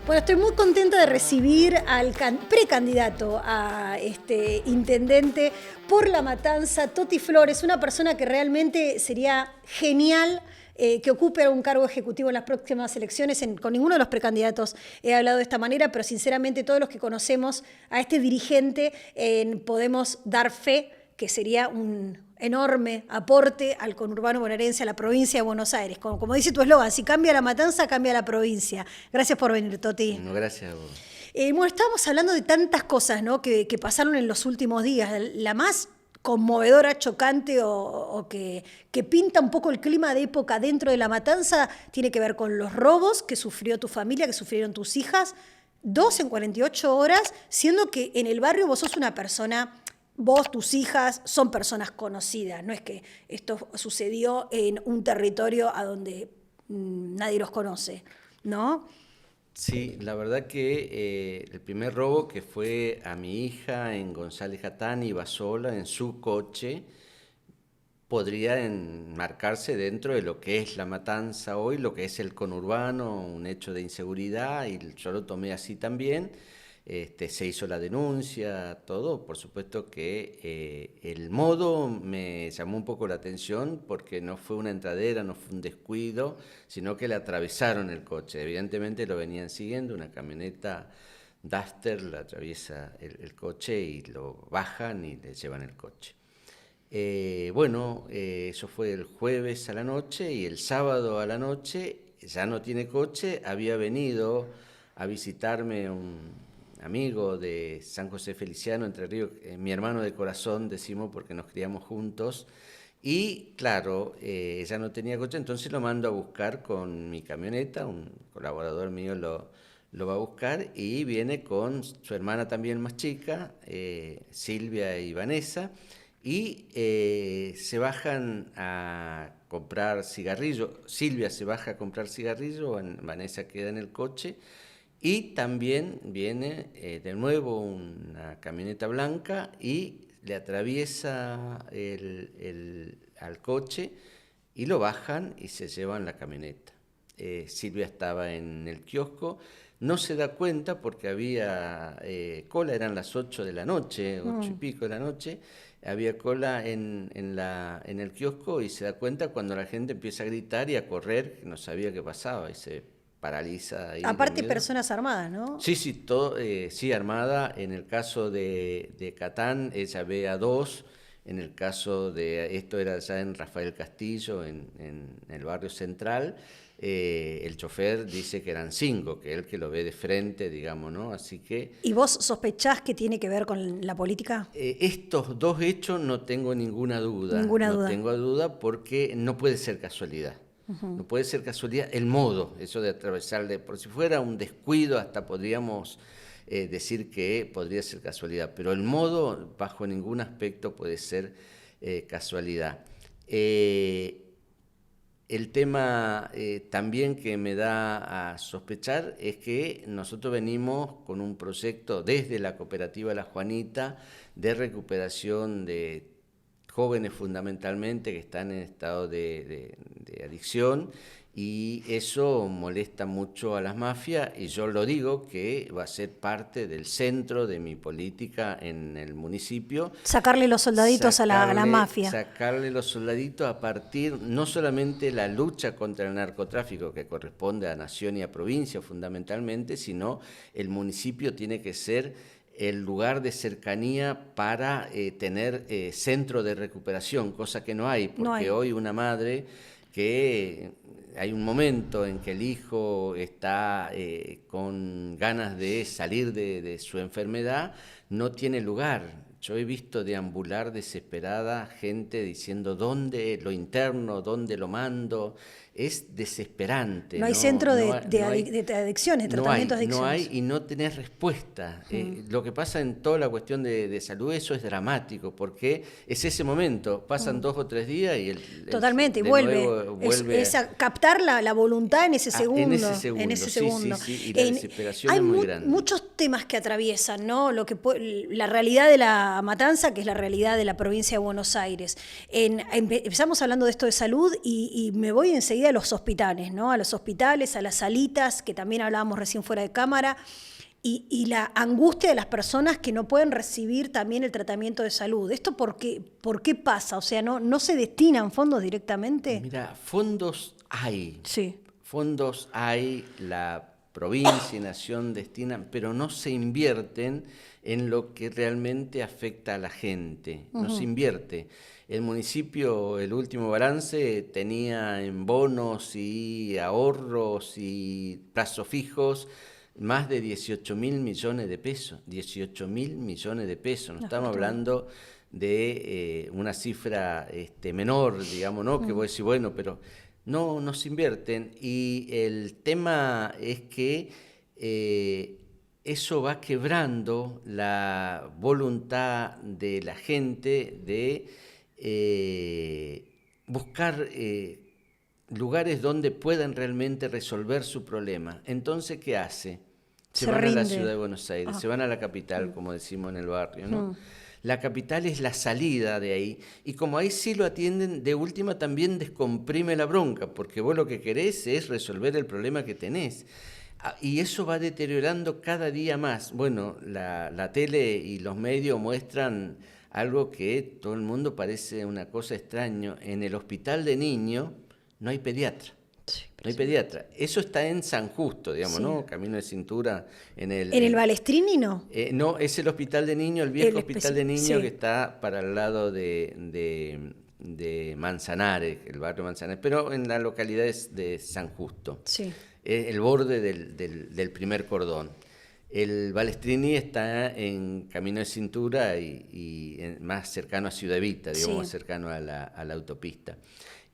Bueno, estoy muy contenta de recibir al precandidato a intendente por La Matanza, Toti Flores, una persona que realmente sería genial que ocupe algún cargo ejecutivo en las próximas elecciones. Con ninguno de los precandidatos he hablado de esta manera, pero sinceramente todos los que conocemos a este dirigente podemos dar fe que sería un enorme aporte al conurbano bonaerense, a la provincia de Buenos Aires. Como dice tu eslogan, si cambia La Matanza, cambia la provincia. Gracias por venir, Toti. No, gracias a vos. Bueno, estábamos hablando de tantas cosas, ¿no?, que pasaron en los últimos días. La más conmovedora, chocante o que pinta un poco el clima de época dentro de La Matanza tiene que ver con los robos que sufrió tu familia, que sufrieron tus hijas, 2 en 48 horas, siendo que en el barrio vos sos una persona... Vos, tus hijas, son personas conocidas, no es que esto sucedió en un territorio a donde nadie los conoce, ¿no? Sí, la verdad que el primer robo que fue a mi hija en González Catán, iba sola en su coche, podría enmarcarse dentro de lo que es La Matanza hoy, lo que es el conurbano, un hecho de inseguridad, y yo lo tomé así también. Se hizo la denuncia, todo. Por supuesto que el modo me llamó un poco la atención porque no fue una entradera, no fue un descuido, sino que le atravesaron el coche. Evidentemente lo venían siguiendo, una camioneta Duster le atraviesa el coche y lo bajan y le llevan el coche. Eso fue el jueves a la noche, y el sábado a la noche ya no tiene coche, había venido a visitarme un amigo de San José Feliciano, Entre Ríos, mi hermano de corazón, decimos, porque nos criamos juntos, y claro, ella no tenía coche, entonces lo mando a buscar con mi camioneta, un colaborador mío lo va a buscar, y viene con su hermana también más chica, Silvia y Vanessa, y se bajan a comprar cigarrillo. Silvia se baja a comprar cigarrillo, Vanessa queda en el coche. Y también viene de nuevo una camioneta blanca y le atraviesa al coche y lo bajan y se llevan la camioneta. Silvia estaba en el kiosco, no se da cuenta porque había cola, eran las 8 de la noche, 8 y pico de la noche, había cola en el kiosco, y se da cuenta cuando la gente empieza a gritar y a correr, que no sabía qué pasaba, y se paraliza ahí. Aparte personas armadas, ¿no? Sí, sí, armada. En el caso de Catán, ella ve a 2. En el caso de, esto era ya en Rafael Castillo, en el barrio central, el chofer dice que eran 5, que él que lo ve de frente, digamos, ¿no? Así que... ¿Y vos sospechás que tiene que ver con la política? Estos 2 hechos no tengo ninguna duda. No tengo duda porque no puede ser casualidad. No puede ser casualidad el modo, eso de atravesarle, por si fuera un descuido hasta podríamos decir que podría ser casualidad, pero el modo bajo ningún aspecto puede ser casualidad. El tema también que me da a sospechar es que nosotros venimos con un proyecto desde la cooperativa La Juanita de recuperación de jóvenes fundamentalmente que están en estado de adicción, y eso molesta mucho a las mafias, y yo lo digo que va a ser parte del centro de mi política en el municipio. Sacarle los soldaditos a la mafia. Sacarle los soldaditos a partir, no solamente la lucha contra el narcotráfico, que corresponde a nación y a provincia fundamentalmente, sino el municipio tiene que ser el lugar de cercanía para tener centro de recuperación, cosa que no hay, porque hoy una madre que hay un momento en que el hijo está con ganas de salir de su enfermedad, no tiene lugar. Yo he visto deambular desesperada gente diciendo ¿dónde lo interno? ¿Dónde lo mando? Es desesperante. No hay centro de adicciones, tratamientos de adicciones. No hay, y no tenés respuesta. Lo que pasa en toda la cuestión de salud, eso es dramático, porque es ese momento, pasan 2 o 3 días y Totalmente, vuelve. Esa matar la voluntad en ese segundo. En ese segundo. Sí, y la desesperación hay es muy grande. Muchos temas que atraviesan, ¿no? La realidad de la matanza, que es la realidad de la provincia de Buenos Aires. Empezamos hablando de esto de salud y me voy enseguida a los hospitales, ¿no? A los hospitales, a las salitas, que también hablábamos recién fuera de cámara. Y la angustia de las personas que no pueden recibir también el tratamiento de salud. ¿Esto por qué pasa? O sea, ¿no se destinan fondos directamente? Mira, fondos hay. Sí. Fondos hay, la provincia y nación destinan, pero no se invierten en lo que realmente afecta a la gente. No se invierte. El municipio, el último balance, tenía en bonos y ahorros y plazos fijos más de 18.000 millones de pesos. 18.000 millones de pesos. No estamos hablando de una cifra menor, digamos, ¿no? Que voy a decir, bueno, pero no se invierten. Y el tema es que eso va quebrando la voluntad de la gente de buscar lugares donde puedan realmente resolver su problema. Entonces, ¿qué hace? Se van rinde. A la ciudad de Buenos Aires, se van a la capital, como decimos en el barrio, ¿no? La capital es la salida de ahí, y como ahí sí lo atienden, de última también descomprime la bronca, porque vos lo que querés es resolver el problema que tenés. Y eso va deteriorando cada día más. Bueno, la tele y los medios muestran algo que todo el mundo parece una cosa extraña. En el hospital de niños no hay pediatra. Sí, no hay pediatra. Eso está en San Justo, digamos, sí. ¿No? Camino de Cintura. ¿En el Balestrini no? No, es el hospital de niños, el viejo hospital de niños, sí. Que está para el lado de Manzanares, el barrio Manzanares, pero en la localidad de San Justo. Sí. El borde del primer cordón. El Balestrini está en Camino de Cintura y más cercano a Ciudad Evita, digamos, sí. Cercano a la autopista.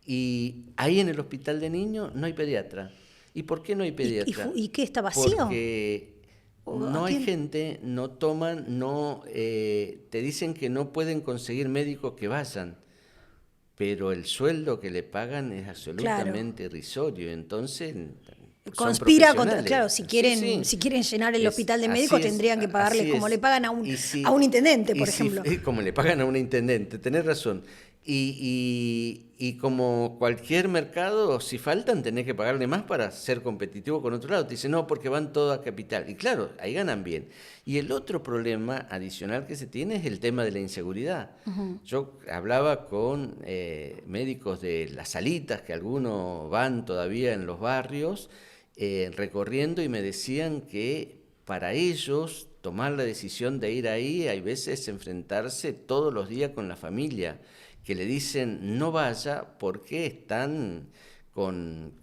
Y ahí en el hospital de niños no hay pediatra. ¿Y por qué no hay pediatra? ¿Y qué está vacío? Porque no hay gente, no toman, te dicen que no pueden conseguir médicos que vayan, pero el sueldo que le pagan es absolutamente irrisorio. Entonces conspira contra, claro, si quieren llenar el hospital de médicos tendrían que pagarle como le pagan a un intendente, por ejemplo. Como le pagan a un intendente, tenés razón. Y como cualquier mercado, si faltan, tenés que pagarle más para ser competitivo con otro lado. Te dicen, no, porque van todas a capital. Y claro, ahí ganan bien. Y el otro problema adicional que se tiene es el tema de la inseguridad. Uh-huh. Yo hablaba con médicos de las salitas, que algunos van todavía en los barrios, recorriendo, y me decían que para ellos tomar la decisión de ir ahí, hay veces enfrentarse todos los días con la familia, que le dicen no vaya porque están con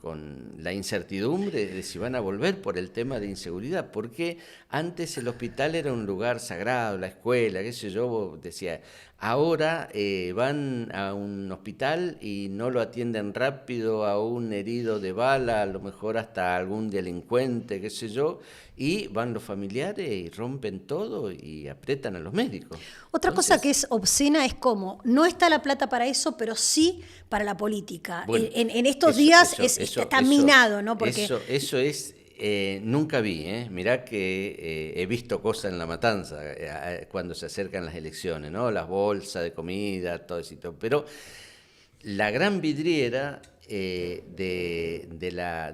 la incertidumbre de si van a volver por el tema de inseguridad, porque antes el hospital era un lugar sagrado, la escuela, qué sé yo, decía, ahora van a un hospital y no lo atienden rápido a un herido de bala, a lo mejor hasta algún delincuente, qué sé yo, y van los familiares y rompen todo y aprietan a los médicos. Otra cosa que es obscena es cómo no está la plata para eso, pero sí para la política. Bueno, en estos días está minado, ¿no? Porque eso es... nunca vi, mirá que he visto cosas en La Matanza cuando se acercan las elecciones, ¿no? Las bolsas de comida, todo eso, pero la gran vidriera de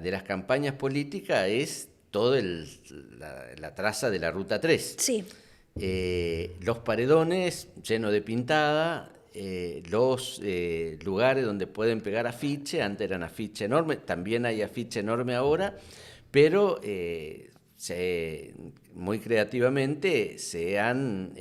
las campañas políticas es toda la traza de la Ruta 3. Sí. Los paredones llenos de pintada, los lugares donde pueden pegar afiche, antes eran afiche enormes, también hay afiche enorme ahora, pero muy creativamente se han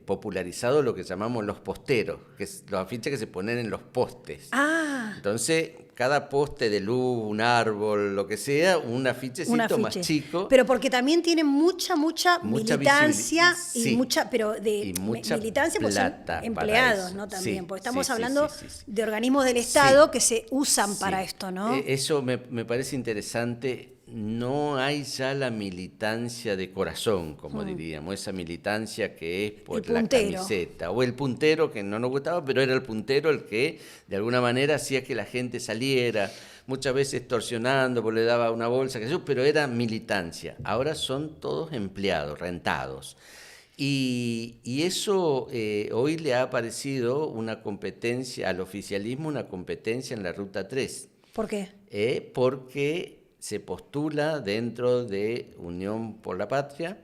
popularizado lo que llamamos los posteros, que es los afiches que se ponen en los postes. Ah. Entonces, cada poste de luz, un árbol, lo que sea, un afichecito más chico. Pero porque también tienen mucha militancia y mucha militancia, pues son empleados, ¿no? También, porque estamos hablando de organismos del Estado que se usan para esto, ¿no? Eso me parece interesante. no hay ya la militancia de corazón, como diríamos, esa militancia que es por la camiseta, o el puntero que no nos gustaba, pero era el puntero el que de alguna manera hacía que la gente saliera, muchas veces extorsionando, porque le daba una bolsa, pero era militancia. Ahora son todos empleados, rentados. Y eso hoy le ha aparecido una competencia, al oficialismo una competencia en la Ruta 3. ¿Por qué? Porque se postula dentro de Unión por la Patria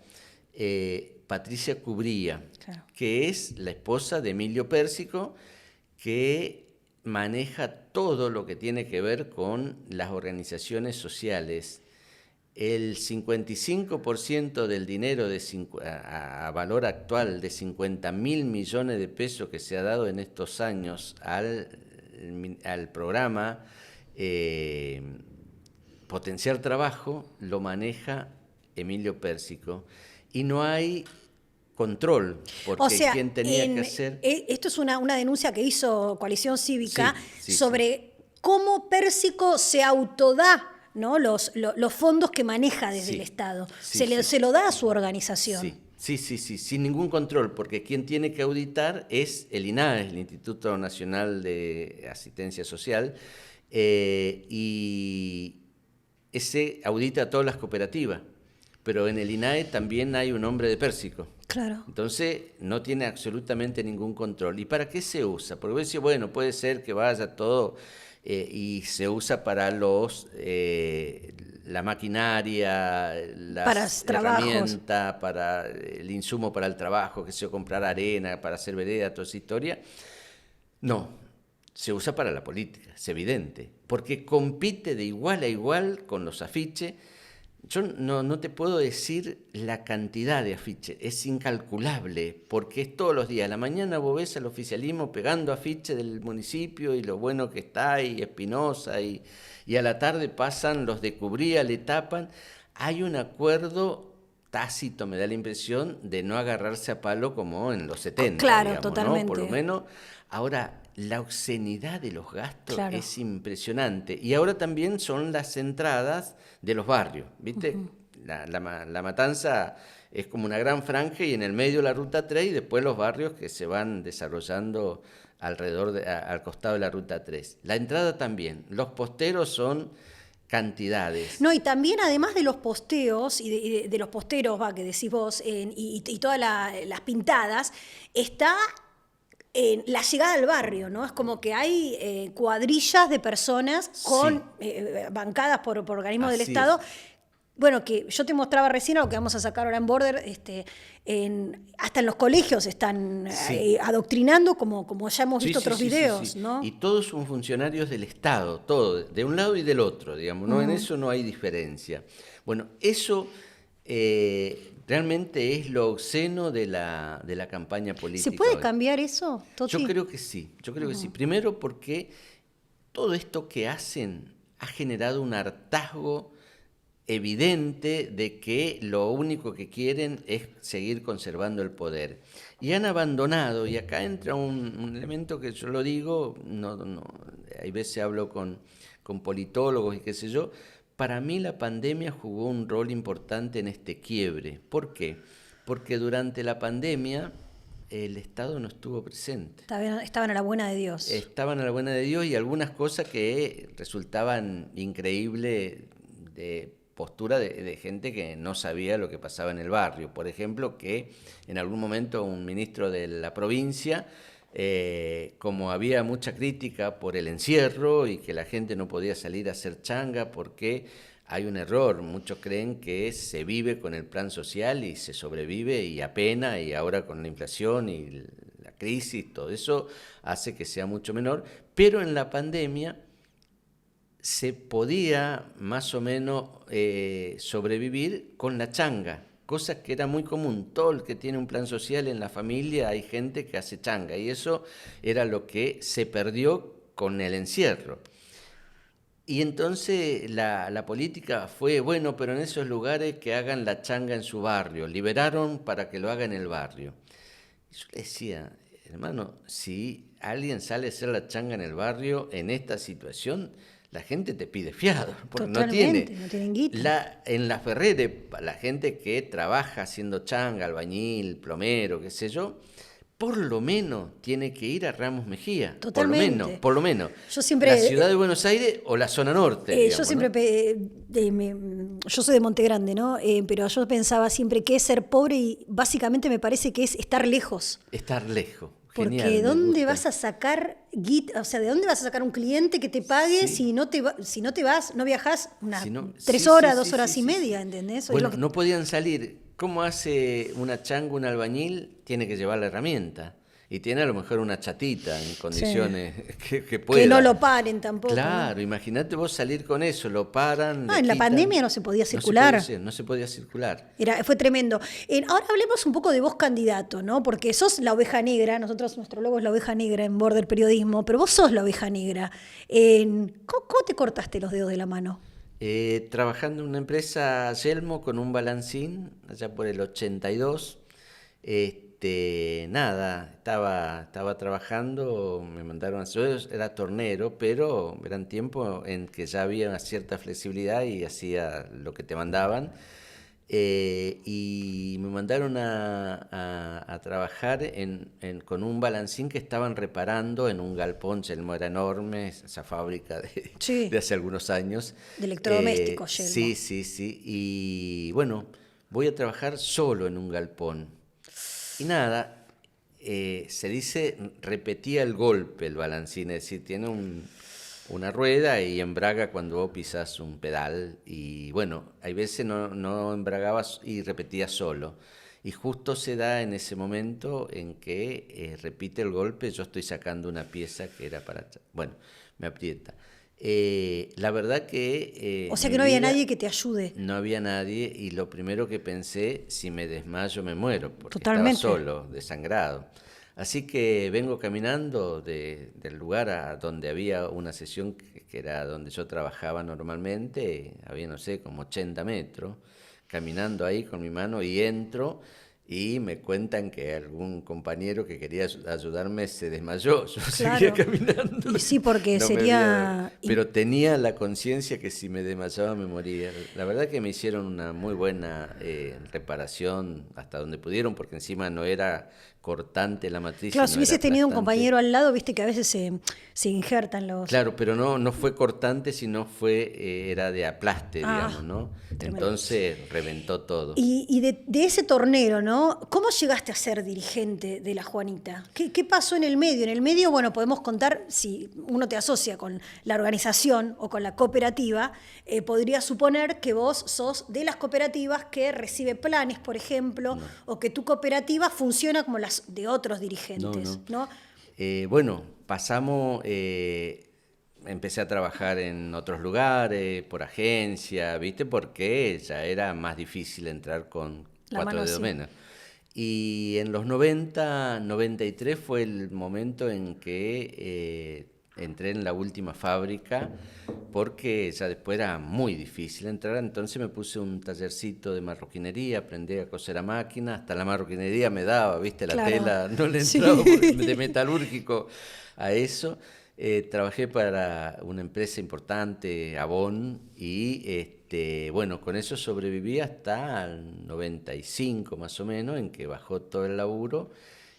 Patricia Cubría, claro, que es la esposa de Emilio Pérsico, que maneja todo lo que tiene que ver con las organizaciones sociales. El 55% del dinero a valor actual de 50.000 millones de pesos que se ha dado en estos años al programa Potenciar Trabajo lo maneja Emilio Pérsico y no hay control, porque quien tenía que hacer... Esto es una denuncia que hizo Coalición Cívica sobre cómo Pérsico se autodá, ¿no? los fondos que maneja desde el Estado. Se lo da a su organización. Sí, sin ningún control, porque quien tiene que auditar es el INAE, el Instituto Nacional de Asistencia Social, y ese audita a todas las cooperativas, pero en el INAE también hay un hombre de Pérsico. Claro. Entonces no tiene absolutamente ningún control. ¿Y para qué se usa? Porque vos decís, bueno, puede ser que vaya todo y se usa para la maquinaria, las herramientas, para el insumo para el trabajo, que se comprar arena, para hacer vereda, toda esa historia. No, se usa para la política, es evidente, porque compite de igual a igual con los afiches. Yo no te puedo decir la cantidad de afiches, es incalculable, porque es todos los días. A la mañana vos ves al oficialismo pegando afiches del municipio y lo bueno que está, y Espinosa, y a la tarde pasan los de Cubría, le tapan. Hay un acuerdo tácito, me da la impresión, de no agarrarse a palo como en los 70, claro, digamos, totalmente, ¿no? Por lo menos. Ahora, la obscenidad de los gastos es impresionante. Y ahora también son las entradas de los barrios, ¿viste? La Matanza es como una gran franja y en el medio la Ruta 3 y después los barrios que se van desarrollando alrededor, al costado de la Ruta 3. La entrada también. Los posteros son cantidades. No, y también además de los posteos y de los posteros, que decís vos, y todas las pintadas, está la llegada al barrio, ¿no? Es como que hay cuadrillas de personas bancadas por organismos del Estado. Bueno, que yo te mostraba recién lo que vamos a sacar ahora en Border, hasta en los colegios están adoctrinando, como ya hemos visto otros videos, ¿no? Y todos son funcionarios del Estado, todos, de un lado y del otro, digamos, ¿no? En eso no hay diferencia. Bueno, eso realmente es lo obsceno de la campaña política. ¿Se puede cambiar eso, Toti? Yo creo que sí, que sí. Primero porque todo esto que hacen ha generado un hartazgo evidente de que lo único que quieren es seguir conservando el poder. Y han abandonado, y acá entra un elemento que yo lo digo, hay veces hablo con politólogos y qué sé yo. Para mí la pandemia jugó un rol importante en este quiebre. ¿Por qué? Porque durante la pandemia el Estado no estuvo presente. Estaban a la buena de Dios. Estaban a la buena de Dios, y algunas cosas que resultaban increíbles de postura de gente que no sabía lo que pasaba en el barrio. Por ejemplo, que en algún momento un ministro de la provincia, como había mucha crítica por el encierro y que la gente no podía salir a hacer changa porque hay un error, muchos creen que se vive con el plan social y se sobrevive y apenas, y ahora con la inflación y la crisis, todo eso hace que sea mucho menor, pero en la pandemia se podía más o menos sobrevivir con la changa, cosa que era muy común. Todo el que tiene un plan social en la familia hay gente que hace changa, y eso era lo que se perdió con el encierro. Y entonces la política fue, bueno, pero en esos lugares que hagan la changa en su barrio, liberaron para que lo haga en el barrio. Y yo le decía, hermano, si alguien sale a hacer la changa en el barrio en esta situación, la gente te pide fiado, porque Totalmente, no tienen guita. En la Ferrere, la gente que trabaja haciendo changa, albañil, plomero, qué sé yo, por lo menos tiene que ir a Ramos Mejía, Totalmente. por lo menos. Yo siempre, La ciudad de Buenos Aires o la zona norte, digamos, yo siempre, yo soy de Monte Grande, ¿no? Pero yo pensaba siempre que es ser pobre y básicamente me parece que es estar lejos. Estar lejos. Porque Genial, ¿dónde vas a sacar guita? O sea, ¿de dónde vas a sacar un cliente que te pague si no te vas, no viajás unas 3 horas, 2 horas y media, ¿entendés? Bueno, no podían salir. ¿Cómo hace una changa, un albañil? Tiene que llevar la herramienta. Y tiene a lo mejor una chatita en condiciones que pueda. Que no lo paren tampoco. Claro, ¿no? Imagínate vos salir con eso, lo paran. En la pandemia no se podía circular. No se podía circular. Fue tremendo. Ahora hablemos un poco de vos, candidato, ¿no? Porque sos la oveja negra, nuestro logo es la oveja negra en Border Periodismo, pero vos sos la oveja negra. ¿Cómo te cortaste los dedos de la mano? Trabajando en una empresa Yelmo con un balancín, allá por el 82. Nada, estaba trabajando, me mandaron yo era tornero, pero eran tiempos en que ya había una cierta flexibilidad y hacía lo que te mandaban. Y me mandaron a trabajar con un balancín que estaban reparando en un galpón. Yelmo era enorme, esa fábrica de hace algunos años. De electrodomésticos, Yelmo. Sí. Y bueno, voy a trabajar solo en un galpón. Y nada, se dice, repetía el golpe el balancín, es decir, tiene una rueda y embraga cuando vos pisás un pedal. Y bueno, hay veces no embragabas y repetías solo. Y justo se da en ese momento en que repite el golpe, yo estoy sacando una pieza que era para... Bueno, me aprieta. La verdad que... o sea que no había nadie que te ayude. No había nadie y lo primero que pensé, si me desmayo me muero, porque Totalmente. estaba solo, desangrado. Así que vengo caminando del lugar a donde había una sesión que era donde yo trabajaba normalmente, había, no sé, como 80 metros, caminando ahí con mi mano y entro y me cuentan que algún compañero que quería ayudarme se desmayó. Yo seguía caminando. Y sí, porque sería... Pero tenía la conciencia que si me desmayaba me moría. La verdad que me hicieron una muy buena reparación hasta donde pudieron, porque encima no era cortante la matriz. Claro, si hubieses tenido un compañero al lado, viste que a veces se injertan los... Claro, pero no fue cortante, sino era de aplaste, digamos, ¿no? Tremendo. Entonces reventó todo. Y de ese tornero, ¿no? ¿Cómo llegaste a ser dirigente de la Juanita? ¿Qué pasó en el medio? En el medio, bueno, podemos contar, si uno te asocia con la organización o con la cooperativa, podría suponer que vos sos de las cooperativas que recibe planes, por ejemplo, o que tu cooperativa funciona como las de otros dirigentes, ¿no? Bueno, pasamos... empecé a trabajar en otros lugares, por agencia, ¿viste? Porque ya era más difícil entrar con 4 dedos menos. Y en los 90, 93 fue el momento en que entré en la última fábrica, porque ya después era muy difícil entrar, entonces me puse un tallercito de marroquinería, aprendí a coser a máquina, hasta la marroquinería me daba, ¿viste? La tela no le entraba de metalúrgico a eso. Trabajé para una empresa importante, Avon, y bueno, con eso sobreviví hasta el 95 más o menos, en que bajó todo el laburo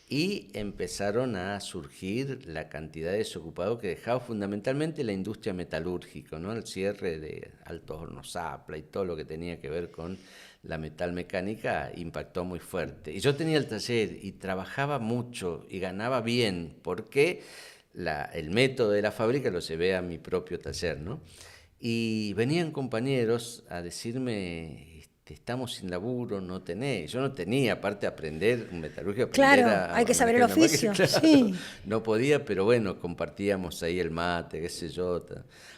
y empezaron a surgir la cantidad de desocupados que dejaba fundamentalmente la industria metalúrgica, ¿no? El cierre de Altos Hornos Zapla y todo lo que tenía que ver con la metalmecánica impactó muy fuerte. Y yo tenía el taller y trabajaba mucho y ganaba bien, porque el método de la fábrica lo llevé a mi propio taller, ¿no? Y venían compañeros a decirme, estamos sin laburo, no tenés. Yo no tenía, aparte de aprender metalurgia. Claro, hay que saber el oficio. Claro, sí. No podía, pero bueno, compartíamos ahí el mate, qué sé yo.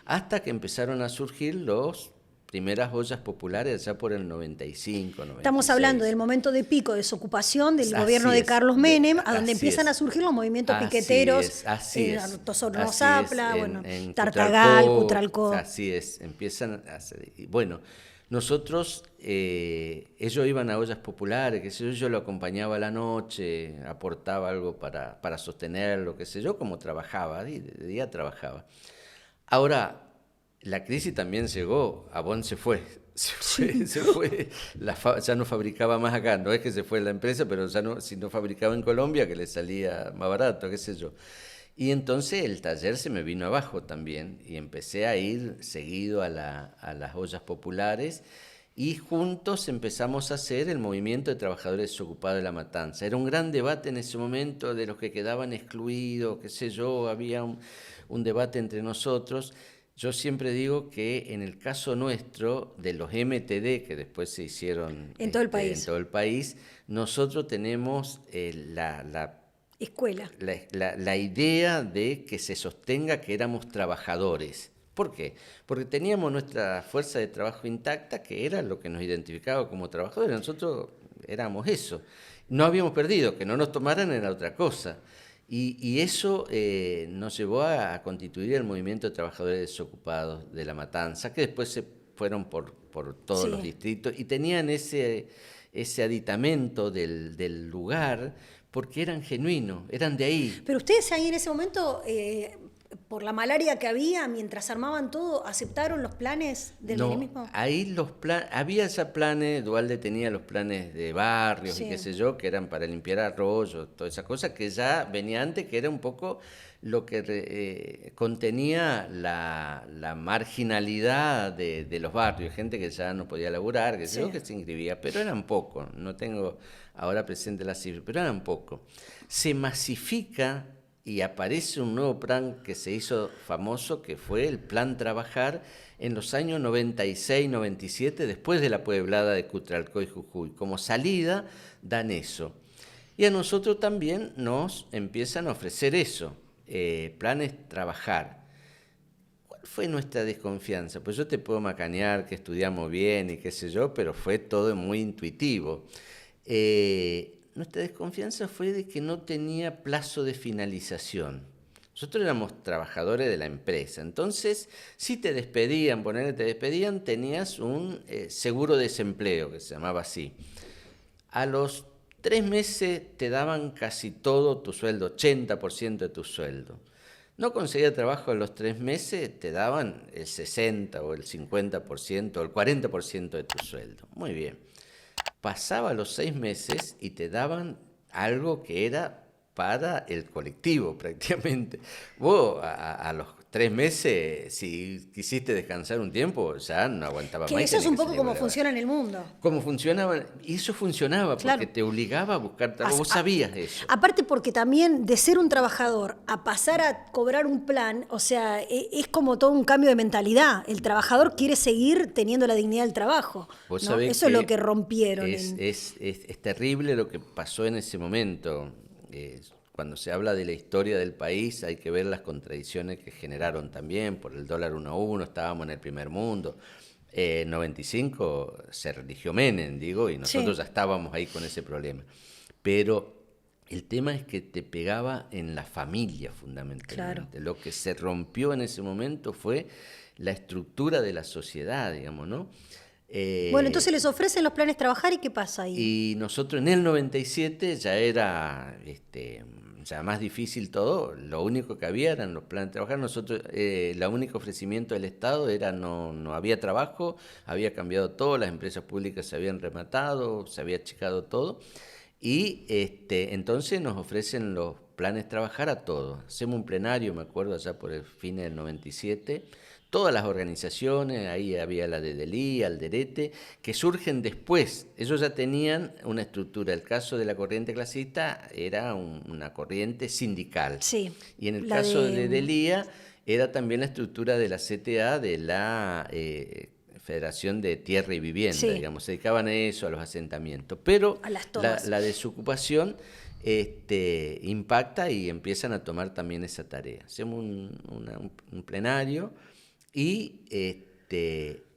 Hasta que empezaron a surgir los primeras ollas populares allá por el 95, 96. Estamos hablando del momento de pico de desocupación del gobierno de Carlos Menem, a donde empiezan a surgir los movimientos piqueteros en Altos Hornos Zapla, bueno, Tartagal, Cutralcó. Así es, empiezan a hacer. Bueno, nosotros, ellos iban a ollas populares, qué sé yo lo acompañaba a la noche, aportaba algo para sostenerlo, qué sé yo, como trabajaba, de día trabajaba. Ahora, La crisis también llegó, Avon se fue, se fue, ya no fabricaba más acá, no es que se fue la empresa, pero ya no, si no fabricaba en Colombia, que le salía más barato, qué sé yo. Y entonces el taller se me vino abajo también y empecé a ir seguido a las ollas populares y juntos empezamos a hacer el movimiento de trabajadores desocupados de La Matanza. Era un gran debate en ese momento de los que quedaban excluidos, qué sé yo, había un debate entre nosotros. Yo siempre digo que en el caso nuestro, de los MTD, que después se hicieron en todo el en todo el país, nosotros tenemos escuela. la idea de que se sostenga que éramos trabajadores. ¿Por qué? Porque teníamos nuestra fuerza de trabajo intacta, que era lo que nos identificaba como trabajadores. Nosotros éramos eso. No habíamos perdido, que no nos tomaran era otra cosa. Y eso nos llevó a constituir el movimiento de trabajadores desocupados de La Matanza, que después se fueron por todos los distritos y tenían ese aditamento del lugar porque eran genuinos, eran de ahí. Pero ustedes ahí en ese momento, por la malaria que había, mientras armaban todo, ¿aceptaron los planes del leninismo? Ahí había esos planes, Duhalde tenía los planes de barrios y qué sé yo, que eran para limpiar arroyos, todas esas cosas que ya venía antes, que era un poco lo que contenía la marginalidad de los barrios, gente que ya no podía laburar, que sé yo, que se inscribía, pero eran pocos, no tengo ahora presente las cifras, pero eran pocos. Se masifica y aparece un nuevo plan que se hizo famoso, que fue el Plan Trabajar en los años 96-97, después de la pueblada de Cutralcó y Jujuy. Como salida dan eso. Y a nosotros también nos empiezan a ofrecer eso, planes Trabajar. ¿Cuál fue nuestra desconfianza? Pues yo te puedo macanear que estudiamos bien y qué sé yo, pero fue todo muy intuitivo. Nuestra desconfianza fue de que no tenía plazo de finalización. Nosotros éramos trabajadores de la empresa, entonces si te despedían, tenías un seguro de desempleo, que se llamaba así. A los 3 meses te daban casi todo tu sueldo, 80% de tu sueldo. No conseguías trabajo a los 3 meses, te daban el 60 o el 50% o el 40% de tu sueldo. Muy bien. Pasaba los 6 meses y te daban algo que era para el colectivo prácticamente. Vos a los 3 meses, si quisiste descansar un tiempo, ya no aguantaba más. Que eso es un poco como funciona en el mundo. Como funcionaba, y eso funcionaba porque te obligaba a buscar trabajo, vos sabías eso. Aparte porque también de ser un trabajador a pasar a cobrar un plan, o sea, es como todo un cambio de mentalidad. El trabajador quiere seguir teniendo la dignidad del trabajo, ¿no? Eso es lo que rompieron. Es terrible lo que pasó en ese momento. Cuando se habla de la historia del país hay que ver las contradicciones que generaron también. Por el dólar 1-1 estábamos en el primer mundo. En 95 se religió Menem, digo, y nosotros ya estábamos ahí con ese problema. Pero el tema es que te pegaba en la familia fundamentalmente. Claro. Lo que se rompió en ese momento fue la estructura de la sociedad, digamos, ¿no? Bueno, entonces les ofrecen los planes Trabajar, ¿y qué pasa ahí? Y nosotros en el 97 ya era ya más difícil todo. Lo único que había eran los planes Trabajar. Nosotros, el único ofrecimiento del Estado era no había trabajo, había cambiado todo, las empresas públicas se habían rematado, se había achicado todo. Y entonces nos ofrecen los planes Trabajar a todos. Hacemos un plenario, me acuerdo, allá por el fin del 97. Todas las organizaciones, ahí había la de Delía, Alderete, que surgen después. Ellos ya tenían una estructura. El caso de la corriente clasista era una corriente sindical. Sí. Y en el caso de Delía era también la estructura de la CTA, de la Federación de Tierra y Vivienda, digamos. Se dedicaban a eso, a los asentamientos. Pero la desocupación impacta y empiezan a tomar también esa tarea. Hacemos un plenario. Y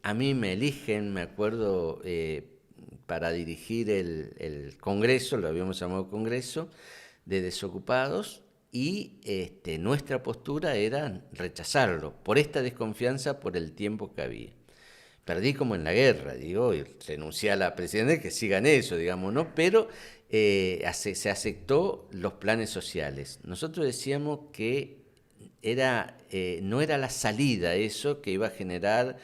a mí me eligen, me acuerdo, para dirigir el Congreso, lo habíamos llamado Congreso, de Desocupados, y nuestra postura era rechazarlo, por esta desconfianza, por el tiempo que había. Perdí como en la guerra, digo, y renuncié a la presidencia, que sigan eso, digamos, ¿no? Pero se aceptó los planes sociales. Nosotros decíamos que no era la salida eso que iba a generar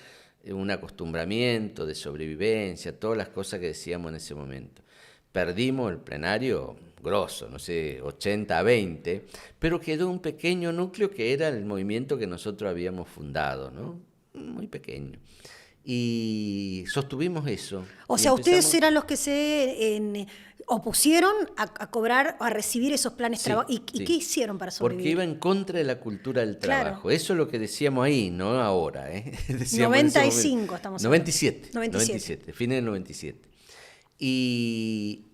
un acostumbramiento de sobrevivencia, todas las cosas que decíamos en ese momento. Perdimos el plenario grosso, no sé, 80-20, pero quedó un pequeño núcleo que era el movimiento que nosotros habíamos fundado, ¿no? Muy pequeño. Y sostuvimos eso. O sea, ustedes eran los que se opusieron a cobrar, a recibir esos planes de trabajo. ¿Y qué hicieron para sobrevivir? Porque iba en contra de la cultura del trabajo. Claro. Eso es lo que decíamos ahí, no ahora. Decíamos 95 estamos hablando. 97, fines del 97. Y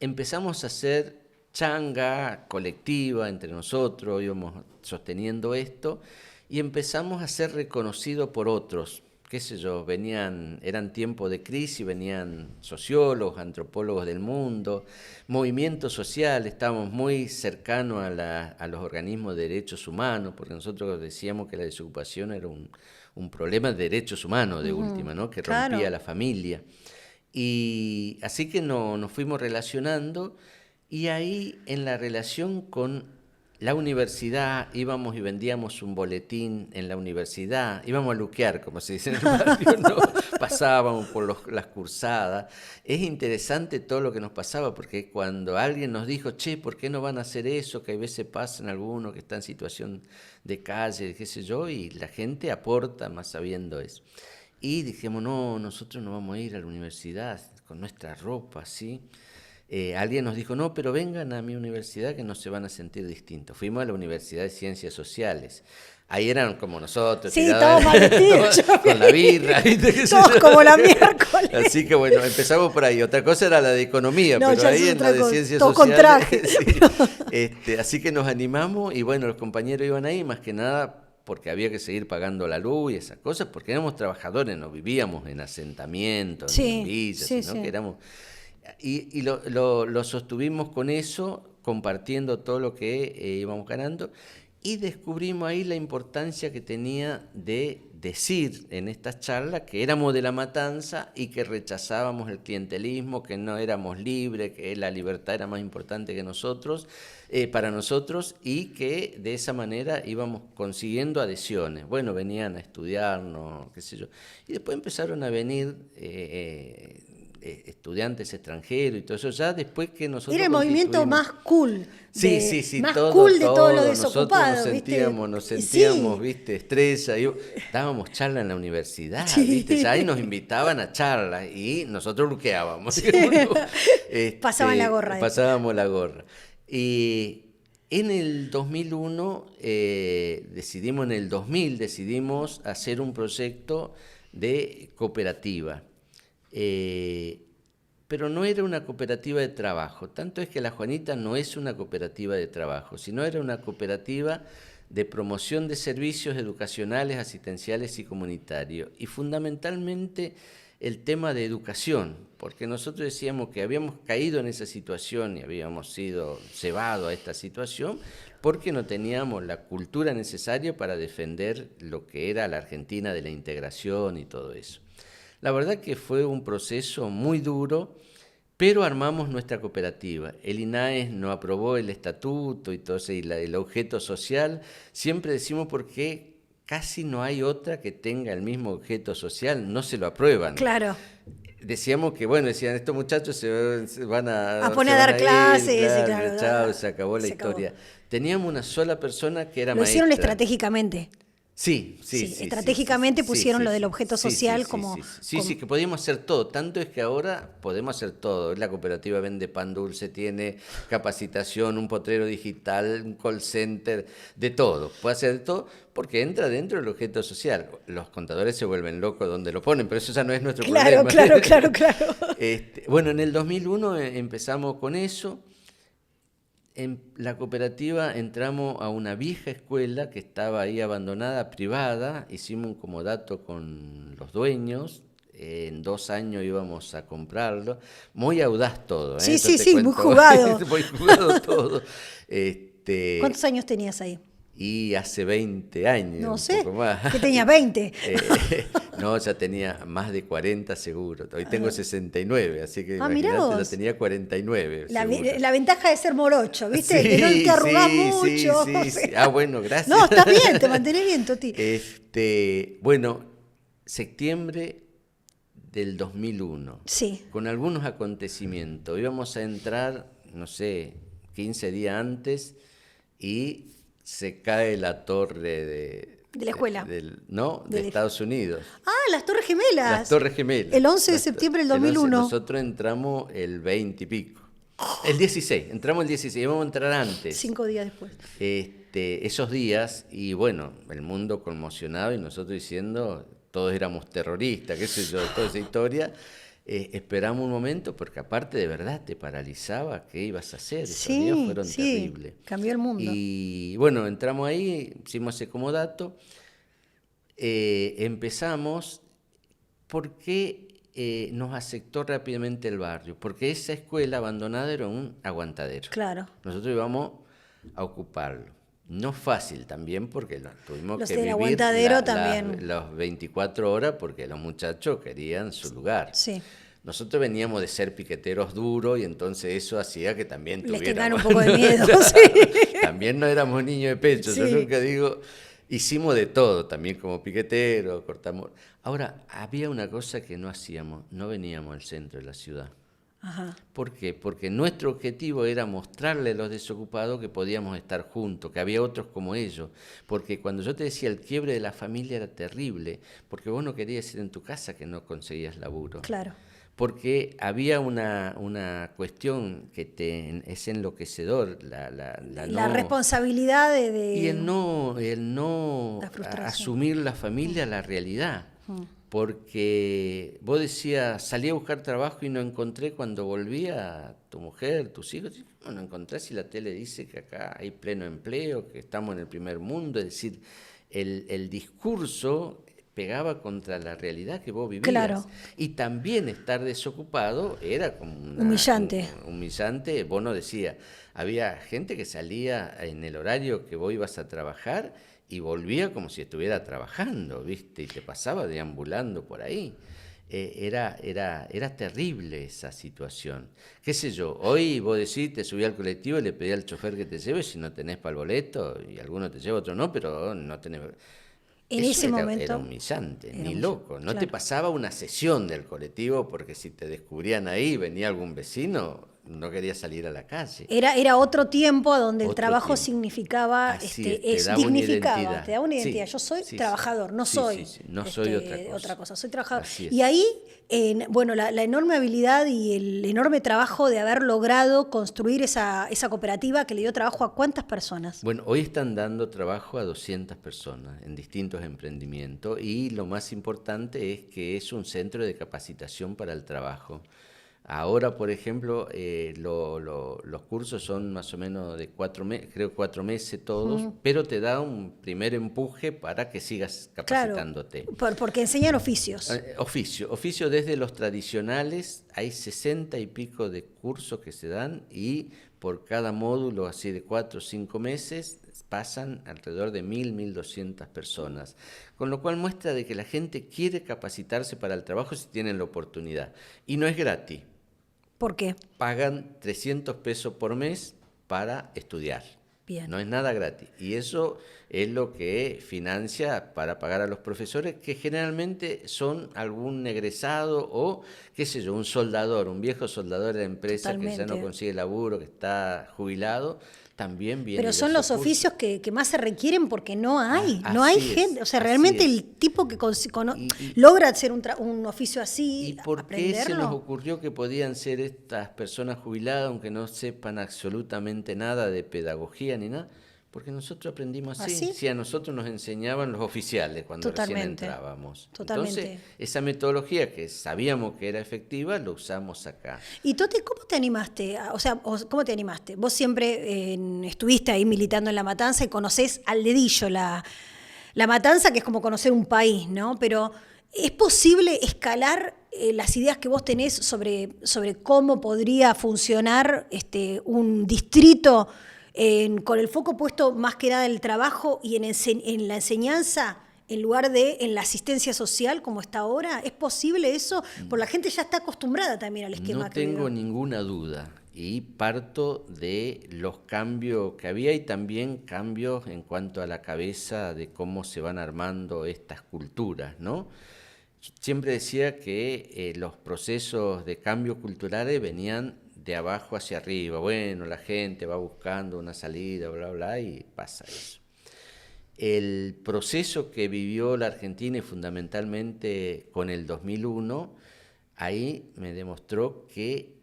empezamos a hacer changa colectiva entre nosotros, íbamos sosteniendo esto, y empezamos a ser reconocidos por otros. Qué sé yo, eran tiempos de crisis, venían sociólogos, antropólogos del mundo, movimientos sociales, estábamos muy cercanos a los organismos de derechos humanos, porque nosotros decíamos que la desocupación era un problema de derechos humanos de última, ¿no? Que rompía la familia. Y así que nos fuimos relacionando, y ahí en la relación con la universidad, íbamos y vendíamos un boletín en la universidad, íbamos a luquear, como se dice en el barrio, ¿no? Pasábamos por las cursadas. Es interesante todo lo que nos pasaba, porque cuando alguien nos dijo, che, ¿por qué no van a hacer eso? Que a veces pasan algunos que están en situación de calle, qué sé yo, y la gente aporta más sabiendo eso. Y dijimos, no, nosotros no vamos a ir a la universidad con nuestra ropa, ¿sí? Alguien nos dijo, no, pero vengan a mi universidad que no se van a sentir distintos. Fuimos a la Universidad de Ciencias Sociales. Ahí eran como nosotros. Sí, todos mal vestidos. Con la birra. Todos como la miércoles. Así que bueno, empezamos por ahí. Otra cosa era la de economía, pero ahí en la de Ciencias todo Sociales. Con traje. Sí. Así que nos animamos y bueno, los compañeros iban ahí más que nada porque había que seguir pagando la luz y esas cosas, porque éramos trabajadores, no vivíamos en asentamientos, en villas, sino que éramos... Y lo sostuvimos con eso, compartiendo todo lo que íbamos ganando, y descubrimos ahí la importancia que tenía de decir en estas charlas que éramos de La Matanza y que rechazábamos el clientelismo, que no éramos libres, que la libertad era más importante que nosotros, para nosotros, y que de esa manera íbamos consiguiendo adhesiones. Bueno, venían a estudiarnos, qué sé yo, y después empezaron a venir... estudiantes extranjeros y todo eso, ya después que nosotros... Era el movimiento más cool. Sí, más cool de todos los Nosotros desocupados. nos sentíamos, ¿viste? Estrella. Dábamos charla en la universidad, ¿viste? Ya ahí nos invitaban a charlas y nosotros luqueábamos. Sí. Pasaban la gorra. Pasábamos la gorra. Y en el 2001, en el 2000 decidimos hacer un proyecto de cooperativa. Pero no era una cooperativa de trabajo, tanto es que La Juanita no es una cooperativa de trabajo, sino era una cooperativa de promoción de servicios educacionales, asistenciales y comunitarios, y fundamentalmente el tema de educación, porque nosotros decíamos que habíamos caído en esa situación y habíamos sido cebados a esta situación porque no teníamos la cultura necesaria para defender lo que era la Argentina de la integración y todo eso. La verdad que fue un proceso muy duro, pero armamos nuestra cooperativa. El INAES no aprobó el estatuto y todo eso, y el objeto social. Siempre decimos porque casi no hay otra que tenga el mismo objeto social, no se lo aprueban. Claro. Decíamos que, bueno, decían, estos muchachos se van a poner a dar clases. Claro, chao, se acabó la historia. Teníamos una sola persona que era maestra. Lo hicieron estratégicamente. Sí. Estratégicamente pusieron lo del objeto social como... Sí, que podíamos hacer todo. Tanto es que ahora podemos hacer todo. La cooperativa vende pan dulce, tiene capacitación, un potrero digital, un call center, de todo. Puede hacer de todo porque entra dentro del objeto social. Los contadores se vuelven locos donde lo ponen, pero eso ya no es nuestro problema. Claro. Bueno, en el 2001 empezamos con eso. En la cooperativa entramos a una vieja escuela que estaba ahí abandonada, privada, hicimos un comodato con los dueños, en 2 años íbamos a comprarlo, muy audaz todo. Sí, muy jugado. Muy jugado todo. ¿Cuántos años tenías ahí? Y hace 20 años, No un sé, poco más. que tenías 20. No, ya tenía más de 40 seguro. Hoy tengo 69, así que Mirá imagínate, vos. ya tenía 49 La, seguro. la ventaja de ser morocho, ¿viste? Sí, Que no te arrugás sí, mucho. sí, o sí, sea. sí. Ah, bueno, gracias. No, estás bien, te mantenés bien, Toti. Bueno, septiembre del 2001, Sí, con algunos acontecimientos. Íbamos a entrar, no sé, 15 días antes y se cae la torre de la escuela. de Estados Unidos. Ah, las Torres Gemelas. Las Torres Gemelas. El 11 de septiembre del 2001. Nosotros entramos el 20 y pico. El 16, entramos el 16, íbamos a entrar antes. 5 días después. Esos días, y bueno, el mundo conmocionado y nosotros diciendo, todos éramos terroristas, qué sé yo, toda esa historia. Esperamos un momento, porque aparte de verdad te paralizaba, ¿qué ibas a hacer? Esos días fueron terribles. Cambió el mundo. Y bueno, entramos ahí, hicimos ese comodato, empezamos, porque nos aceptó rápidamente el barrio, porque esa escuela abandonada era un aguantadero. Claro. Nosotros íbamos a ocuparlo. No fácil también, porque tuvimos Los que del vivir aguantadero también. las 24 horas, porque los muchachos querían su lugar. Sí. Nosotros veníamos de ser piqueteros duros y entonces eso hacía que también Les tengan tuviéramos... un poco de miedo, sí. También no éramos niños de pecho, Sí. yo nunca digo... Hicimos de todo, también como piqueteros, cortamos... Ahora, había una cosa que no hacíamos, no veníamos al centro de la ciudad. Ajá. ¿Por qué? Porque nuestro objetivo era mostrarle a los desocupados que podíamos estar juntos, que había otros como ellos. Porque cuando yo te decía el quiebre de la familia era terrible, porque vos no querías ir en tu casa que no conseguías laburo. Claro. Porque había una cuestión que es enloquecedor, La responsabilidad de... Y el no La frustración. asumir la familia, la realidad. Porque vos decías, salí a buscar trabajo y no encontré cuando volvía tu mujer, tus hijos. No encontré si la tele dice que acá hay pleno empleo, que estamos en el primer mundo. Es decir, el discurso pegaba contra la realidad que vos vivías. Claro. Y también estar desocupado era como humillante. Humillante. Vos no decías, había gente que salía en el horario que vos ibas a trabajar y volvía como si estuviera trabajando, ¿viste? Y te pasaba deambulando por ahí. Era terrible esa situación. ¿Qué sé yo? Hoy vos decís, te subí al colectivo y le pedí al chofer que te lleve si no tenés para el boleto, y alguno te lleva, otro no, pero no tenés... En Eso ese momento... Era humillante, era ni humillante, loco. No claro. te pasaba una sesión del colectivo porque si te descubrían ahí, venía algún vecino, no quería salir a la calle. Era otro tiempo donde el Otro trabajo tiempo. significaba, Así te daba una dignificaba, identidad. te da una Sí, identidad. Yo soy sí, trabajador, no sí, soy, sí, sí. No soy otra cosa. soy trabajador. Así es. Y ahí, bueno, la enorme habilidad y el enorme trabajo de haber logrado construir esa cooperativa que le dio trabajo a ¿cuántas personas? Bueno, hoy están dando trabajo a 200 personas en distintos emprendimientos y lo más importante es que es un centro de capacitación para el trabajo. Ahora, por ejemplo, los cursos son más o menos de 4 meses todos, pero te da un primer empuje para que sigas capacitándote. Claro, porque enseñan oficios. Oficio desde los tradicionales, hay 60 y pico de cursos que se dan y por cada módulo así de 4 o 5 meses pasan alrededor de 1.200 personas, con lo cual muestra de que la gente quiere capacitarse para el trabajo si tienen la oportunidad. Y no es gratis. ¿Por qué? Pagan 300 pesos por mes para estudiar. Bien. No es nada gratis. Y eso es lo que financia para pagar a los profesores, que generalmente son algún egresado o, qué sé yo, un soldador, un viejo soldador de la empresa. Totalmente. Que ya no consigue laburo, que está jubilado. También viene. Pero son los oficios que más se requieren porque no hay gente. O sea, así realmente es. El tipo que logra hacer un oficio así, ¿Y por aprenderlo? qué se nos ocurrió que podían ser estas personas jubiladas, aunque no sepan absolutamente nada de pedagogía ni nada? Porque nosotros aprendimos así. Sí, a nosotros nos enseñaban los oficiales cuando recién entrábamos. Totalmente. Entonces, esa metodología que sabíamos que era efectiva, lo usamos acá. Y Toti, ¿cómo te animaste? ¿Cómo te animaste? Vos siempre estuviste ahí militando en La Matanza y conocés al dedillo la Matanza, que es como conocer un país, ¿no? Pero ¿es posible escalar las ideas que vos tenés sobre cómo podría funcionar un distrito con el foco puesto más que nada en el trabajo y en la enseñanza, en lugar de en la asistencia social como está ahora? ¿Es posible eso? Porque la gente ya está acostumbrada también al esquema. No tengo ninguna duda, y parto de los cambios que había y también cambios en cuanto a la cabeza de cómo se van armando estas culturas, ¿no? Siempre decía que los procesos de cambio culturales venían de abajo hacia arriba. Bueno, la gente va buscando una salida, bla, bla, y pasa eso. El proceso que vivió la Argentina y fundamentalmente con el 2001, ahí me demostró que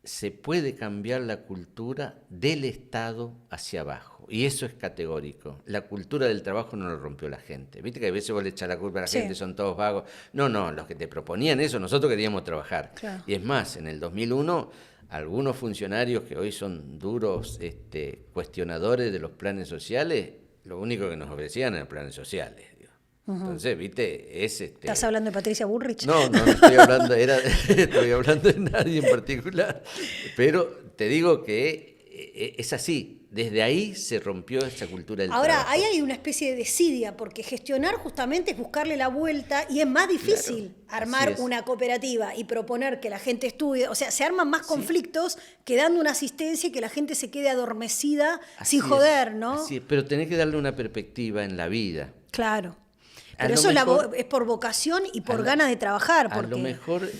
se puede cambiar la cultura del Estado hacia abajo. Y eso es categórico. La cultura del trabajo no lo rompió la gente. Viste que a veces vos le echás la culpa a la gente, son todos vagos. No, los que te proponían eso, nosotros queríamos trabajar. Claro. Y es más, en el 2001, algunos funcionarios que hoy son duros cuestionadores de los planes sociales, lo único que nos ofrecían eran planes sociales. Entonces, viste, ¿Estás hablando de Patricia Bullrich? No estoy hablando, estoy hablando de nadie en particular, pero te digo que es así. Desde ahí se rompió esa cultura del trabajo. Ahí hay una especie de desidia, porque gestionar justamente es buscarle la vuelta y es más difícil armar una cooperativa y proponer que la gente estudie. O sea, se arman más conflictos que dando una asistencia y que la gente se quede adormecida sin joder, ¿no? Así es, pero tenés que darle una perspectiva en la vida. Claro. Pero eso es por vocación y por ganas de trabajar. Porque... A lo mejor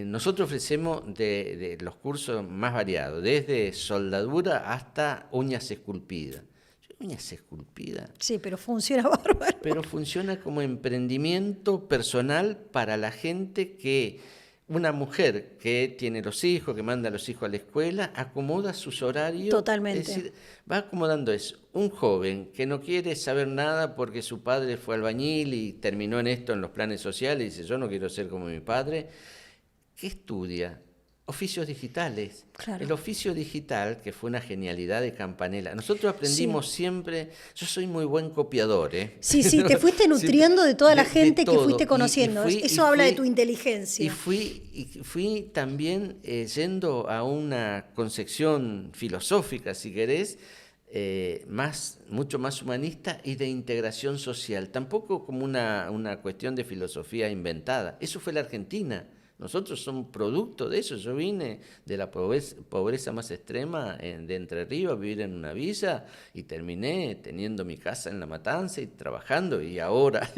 nosotros ofrecemos de los cursos más variados, desde soldadura hasta uñas esculpidas. Uñas esculpidas. Sí, pero funciona bárbaro. Pero funciona como emprendimiento personal para la gente una mujer que tiene los hijos, que manda a los hijos a la escuela, acomoda sus horarios. Totalmente. Es decir, va acomodando eso. Un joven que no quiere saber nada porque su padre fue albañil y terminó en esto en los planes sociales y dice, yo no quiero ser como mi padre, ¿qué estudia? Oficios digitales. Claro. El oficio digital, que fue una genialidad de Campanella. Nosotros aprendimos siempre, yo soy muy buen copiador, ¿eh? Sí, te fuiste nutriendo de toda la gente que fuiste conociendo. Eso habla de tu inteligencia. Y fui también yendo a una concepción filosófica, si querés, mucho más humanista y de integración social. Tampoco como una cuestión de filosofía inventada. Eso fue la Argentina. Nosotros somos producto de eso. Yo vine de la pobreza más extrema de Entre Ríos, a vivir en una villa, y terminé teniendo mi casa en La Matanza y trabajando, y ahora,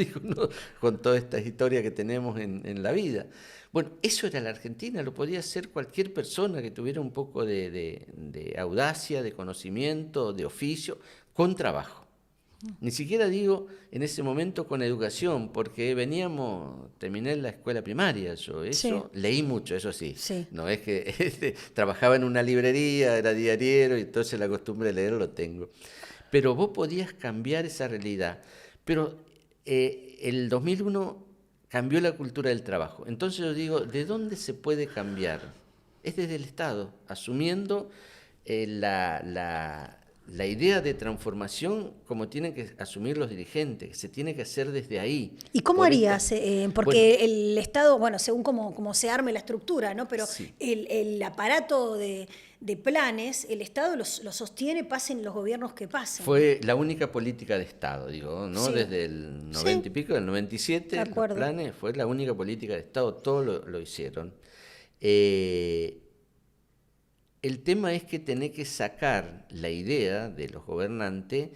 con toda esta historia que tenemos en la vida. Bueno, eso era la Argentina, lo podía hacer cualquier persona que tuviera un poco de audacia, de conocimiento, de oficio, con trabajo. Ni siquiera digo en ese momento con educación, porque terminé la escuela primaria, leí mucho, eso sí. No es que trabajaba en una librería, era diariero, y entonces la costumbre de leer lo tengo. Pero vos podías cambiar esa realidad. Pero el 2001 cambió la cultura del trabajo. Entonces yo digo, ¿de dónde se puede cambiar? Es desde el Estado, asumiendo la idea de transformación como tienen que asumir los dirigentes, que se tiene que hacer desde ahí. ¿Y cómo harías? Porque el Estado, según cómo se arme la estructura, ¿no? Pero sí, el aparato de planes, el Estado lo sostiene, pasen los gobiernos que pasen. Fue la única política de Estado, ¿no? Sí. Desde el 90 y pico, del 97, los planes, fue la única política de Estado, todo lo hicieron. El tema es que tenés que sacar la idea de los gobernantes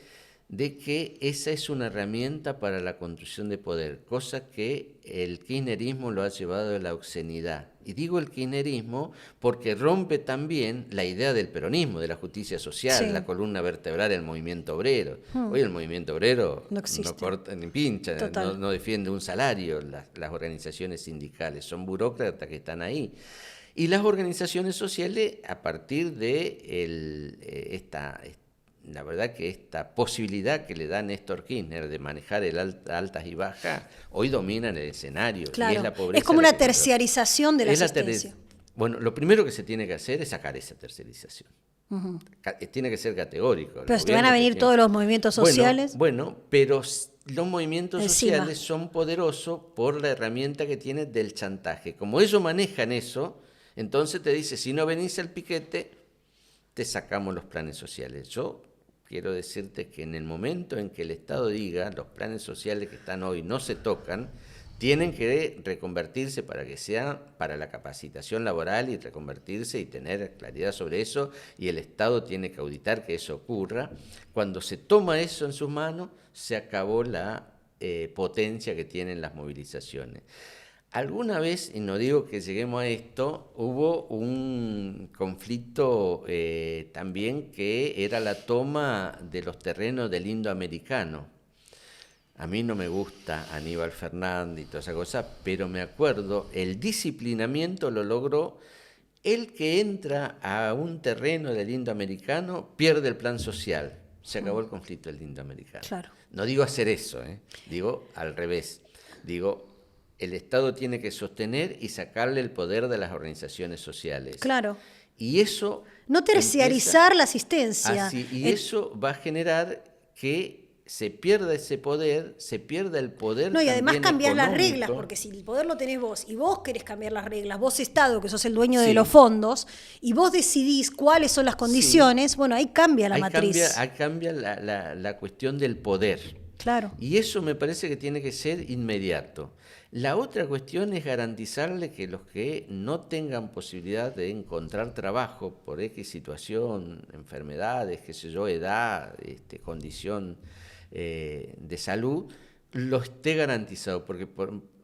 de que esa es una herramienta para la construcción de poder, cosa que el kirchnerismo lo ha llevado a la obscenidad. Y digo el kirchnerismo porque rompe también la idea del peronismo, de la justicia social, la columna vertebral del movimiento obrero. Hoy el movimiento obrero no corta ni pincha, no defiende un salario, las organizaciones sindicales, son burócratas que están ahí. Y las organizaciones sociales, a partir de la verdad que esta posibilidad que le da Néstor Kirchner de manejar el altas y bajas, hoy dominan el escenario. Claro. Y es la pobreza. Es como una terciarización de la asistencia. Bueno, lo primero que se tiene que hacer es sacar esa terciarización. Uh-huh. Tiene que ser categórico. Pero te van a venir todos los movimientos sociales. Bueno, pero los movimientos sociales son poderosos por la herramienta que tienen del chantaje. Como ellos manejan eso, entonces te dice, si no venís al piquete, te sacamos los planes sociales. Yo quiero decirte que en el momento en que el Estado diga los planes sociales que están hoy no se tocan, tienen que reconvertirse para que sean para la capacitación laboral y reconvertirse y tener claridad sobre eso, y el Estado tiene que auditar que eso ocurra. Cuando se toma eso en sus manos, se acabó la potencia que tienen las movilizaciones. Alguna vez, y no digo que lleguemos a esto, hubo un conflicto también que era la toma de los terrenos del indoamericano. A mí no me gusta Aníbal Fernández y toda esa cosa, pero me acuerdo, el disciplinamiento lo logró el que entra a un terreno del indoamericano, pierde el plan social. Se acabó el conflicto del indoamericano. Claro. No digo hacer eso, digo al revés. Digo, el Estado tiene que sostener y sacarle el poder de las organizaciones sociales. Claro. Y eso... No terciarizar la asistencia. Así, y eso va a generar que se pierda ese poder, se pierda el poder. No, y además cambiar las económico. reglas, porque si el poder lo tenés vos y vos querés cambiar las reglas, vos Estado, que sos el dueño Sí. de los fondos, y vos decidís cuáles son las condiciones, bueno, ahí cambia la matriz. Ahí cambia la cuestión del poder. Claro. Y eso me parece que tiene que ser inmediato. La otra cuestión es garantizarle que los que no tengan posibilidad de encontrar trabajo por X situación, enfermedades, qué sé yo, edad, condición de salud, lo esté garantizado, porque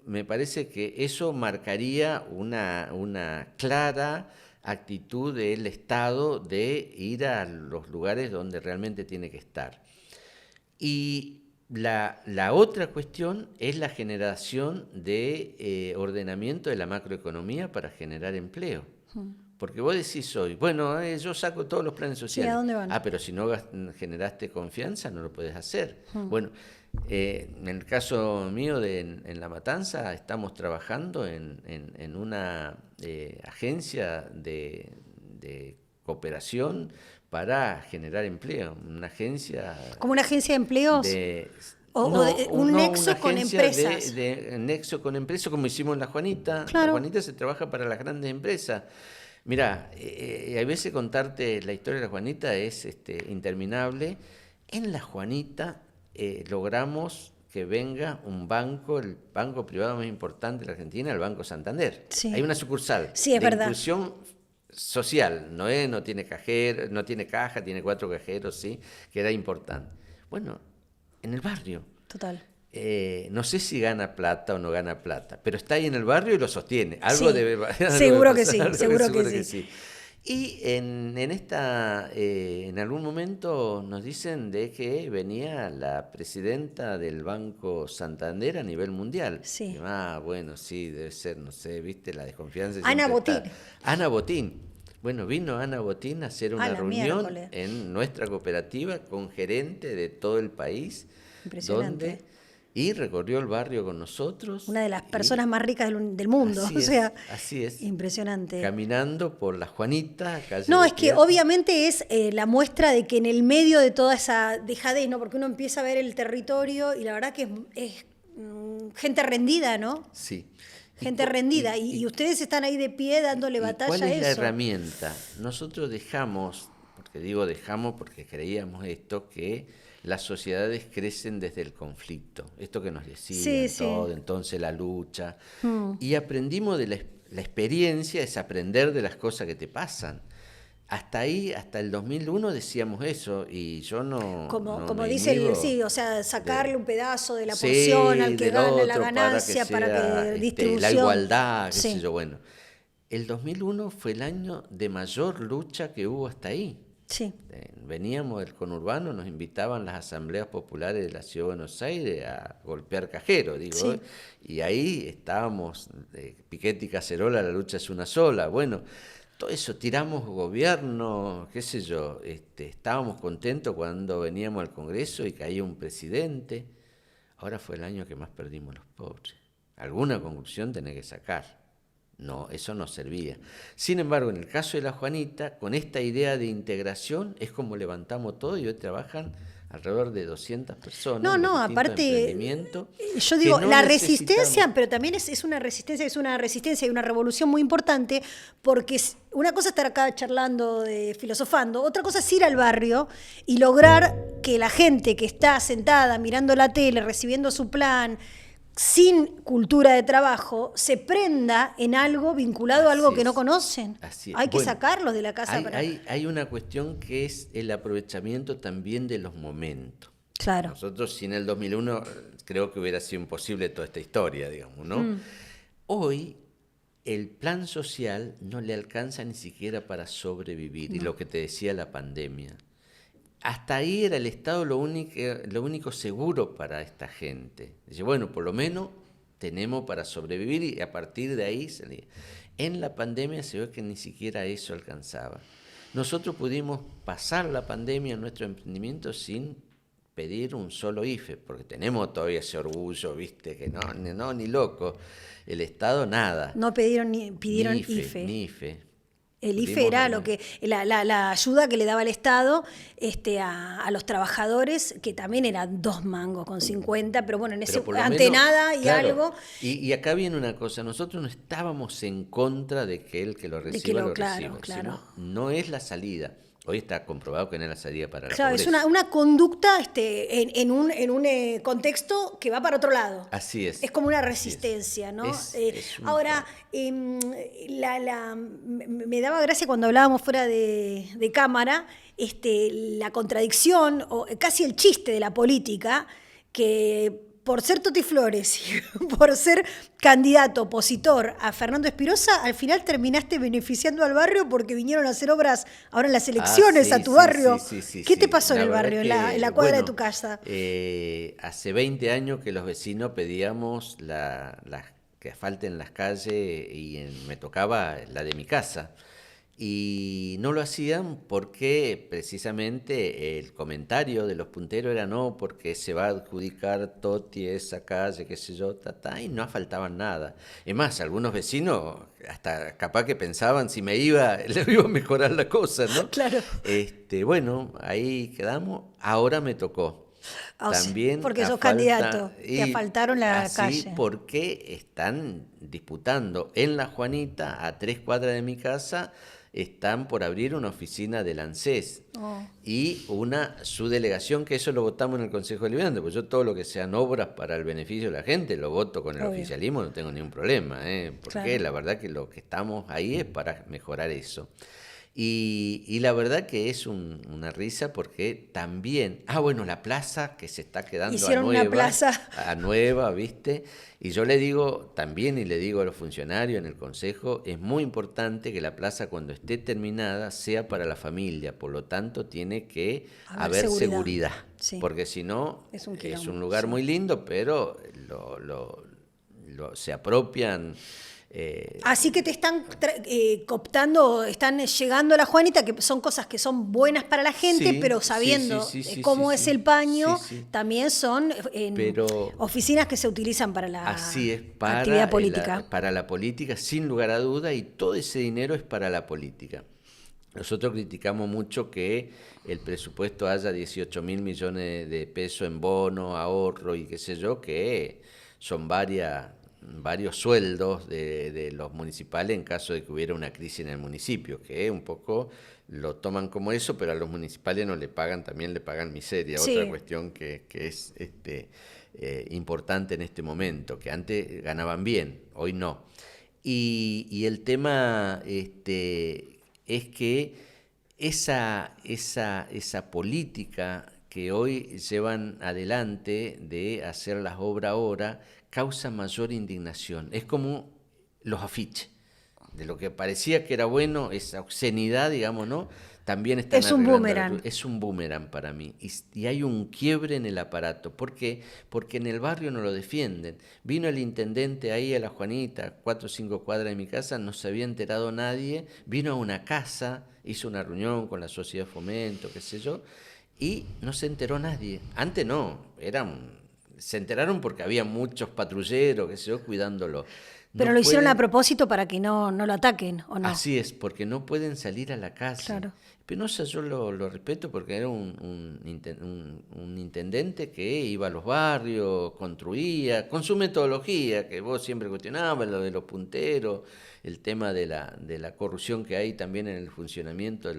me parece que eso marcaría una clara actitud del Estado de ir a los lugares donde realmente tiene que estar. Y la otra cuestión es la generación de ordenamiento de la macroeconomía para generar empleo. Porque vos decís hoy, bueno, yo saco todos los planes sociales. Sí, ¿a dónde van? Pero si no generaste confianza, no lo puedes hacer. Bueno, en el caso mío en La Matanza, estamos trabajando en una agencia de cooperación para generar empleo, una agencia... ¿Como una agencia de empleos? Un nexo con empresas. Nexo con empresas, como hicimos en La Juanita. Claro. La Juanita se trabaja para las grandes empresas. Mirá, a veces contarte la historia de La Juanita es interminable. En La Juanita logramos que venga un banco, el banco privado más importante de la Argentina, el Banco Santander. Sí. Hay una sucursal Sí, es de verdad. inclusión social, no tiene cajero, no tiene caja, tiene 4 cajeros, sí, que era importante. Bueno, en el barrio. Total. No sé si gana plata o no gana plata, pero está ahí en el barrio y lo sostiene. Algo Sí, debe seguro que sí, pasar, seguro que sí. Y en algún momento nos dicen de que venía la presidenta del Banco Santander a nivel mundial. Sí. Bueno, sí, debe ser, no sé, viste, la desconfianza. Ana siempre Botín. está. Ana Botín. Bueno, vino Ana Botín a hacer una reunión miércoles. en nuestra cooperativa con gerente de todo el país. Impresionante. Y recorrió el barrio con nosotros. Una de las personas más ricas del mundo. Así es. Impresionante. Caminando por La Juanita, calle No, de es que Tierra. obviamente es la muestra de que en el medio de toda esa dejadez, ¿no? Porque uno empieza a ver el territorio y la verdad que es gente rendida, ¿no? Sí. Gente rendida. Y ustedes están ahí de pie dándole batalla ¿Cuál a es eso. la herramienta? Nosotros dejamos porque creíamos esto, que las sociedades crecen desde el conflicto. Esto que nos decían, Sí, todo, sí. entonces la lucha. Y aprendimos de la experiencia, es aprender de las cosas que te pasan. Hasta ahí, hasta el 2001 decíamos eso, y yo no... Como me dice niego o sea, sacarle un pedazo de la Sí, porción al que del gana la otro ganancia para que, sea, distribución. la igualdad, qué Sí. sé yo, bueno. El 2001 fue el año de mayor lucha que hubo hasta ahí. Sí. Veníamos del conurbano, nos invitaban las asambleas populares de la Ciudad de Buenos Aires a golpear cajero, Sí. y ahí estábamos, Piquete y Cacerola, la lucha es una sola, bueno, todo eso, tiramos gobierno, qué sé yo, estábamos contentos cuando veníamos al Congreso y caía un presidente. Ahora fue el año que más perdimos los pobres. Alguna conclusión tenés que sacar. No, eso no servía. Sin embargo, en el caso de La Juanita, con esta idea de integración, es como levantamos todo y hoy trabajan alrededor de 200 personas. No, de no, distintos aparte, emprendimientos, yo digo, que no la necesitamos. resistencia, pero también es una resistencia y una revolución muy importante, porque una cosa es estar acá charlando, filosofando, otra cosa es ir al barrio y lograr que la gente que está sentada mirando la tele, recibiendo su plan, sin cultura de trabajo, se prenda en algo vinculado a algo Así que no es, conocen. así es. Hay que Bueno, sacarlos de la casa para... hay una cuestión que es el aprovechamiento también de los momentos. Claro. Nosotros sin el 2001 creo que hubiera sido imposible toda esta historia, digamos, ¿no? Hoy el plan social no le alcanza ni siquiera para sobrevivir, y lo que te decía la pandemia. Hasta ahí era el Estado lo único seguro para esta gente. Dice, bueno, por lo menos tenemos para sobrevivir y a partir de ahí salir. En la pandemia se ve que ni siquiera eso alcanzaba. Nosotros pudimos pasar la pandemia en nuestro emprendimiento sin pedir un solo IFE, porque tenemos todavía ese orgullo, viste, que no, ni loco. El Estado nada. No pidieron IFE. Ni IFE. El IFE era lo que la ayuda que le daba el Estado a los trabajadores, que también eran 2 mangos con 50, pero bueno, en ese ante nada y claro, algo. Y acá viene una cosa, nosotros no estábamos en contra de que el que lo reciba lo reciba, claro. sino no es la salida. Hoy está comprobado que no es la salida para la Claro, pobreza. es una conducta en un contexto que va para otro lado. Así es. Es como una resistencia, ¿no? Ahora, me daba gracia cuando hablábamos fuera de cámara, la contradicción, o casi el chiste de la política, que por ser Toti Flores y por ser candidato opositor a Fernando Espirosa, al final terminaste beneficiando al barrio porque vinieron a hacer obras ahora en las elecciones sí, a tu barrio. Sí, ¿Qué te pasó en el barrio, en la cuadra de tu casa? Hace 20 años que los vecinos pedíamos que asfalten las calles y me tocaba la de mi casa. Y no lo hacían porque precisamente el comentario de los punteros era no, porque se va a adjudicar Toti esa calle, qué sé yo, y no asfaltaban nada. Es más, algunos vecinos hasta capaz que pensaban si me iba, le iba a mejorar la cosa, ¿no? Claro. Bueno, ahí quedamos, ahora me tocó. También porque sos candidato, te asfaltaron la calle. Sí, porque están disputando en La Juanita, a 3 cuadras de mi casa, están por abrir una oficina del ANSES y una subdelegación, que eso lo votamos en el Consejo Deliberante, porque yo todo lo que sean obras para el beneficio de la gente lo voto con el oficialismo, no tengo ningún problema, porque la verdad que lo que estamos ahí es para mejorar eso. Y la verdad que es una risa porque también, bueno, la plaza que se está quedando hicieron una plaza a nueva, ¿viste? Y yo le digo también, y le digo a los funcionarios en el consejo, es muy importante que la plaza cuando esté terminada sea para la familia, por lo tanto tiene que haber seguridad. Sí. Porque si no, es un lugar muy lindo, pero se apropian. Así que te están cooptando, están llegando a La Juanita, que son cosas que son buenas para la gente, pero sabiendo cómo es el paño, también son oficinas que se utilizan para la actividad política. Para la política, sin lugar a duda, y todo ese dinero es para la política. Nosotros criticamos mucho que el presupuesto haya 18.000 millones de pesos en bono, ahorro y qué sé yo, que son varios sueldos de los municipales en caso de que hubiera una crisis en el municipio, que un poco lo toman como eso, pero a los municipales no le pagan, también le pagan miseria. Sí. Otra cuestión que es importante en este momento, que antes ganaban bien, hoy no. Y el tema es que esa política que hoy llevan adelante de hacer las obras ahora causa mayor indignación. Es como los afiches. De lo que parecía que era bueno, esa obscenidad, digamos, ¿no? También están es un boomerang. Es un boomerang para mí. Y hay un quiebre en el aparato. ¿Por qué? Porque en el barrio no lo defienden. Vino el intendente ahí a La Juanita, 4 o 5 cuadras de mi casa, no se había enterado nadie. Vino a una casa, hizo una reunión con la sociedad de fomento, qué sé yo, y no se enteró nadie. Antes no, se enteraron porque había muchos patrulleros, qué sé yo, cuidándolo. Pero No lo hicieron a pueden, propósito para que no lo ataquen, ¿o no? así es, porque no pueden salir a la calle. Claro. Penosa yo lo respeto porque era un intendente que iba a los barrios, construía, con su metodología, que vos siempre cuestionabas, lo de los punteros, el tema de la corrupción que hay también en el funcionamiento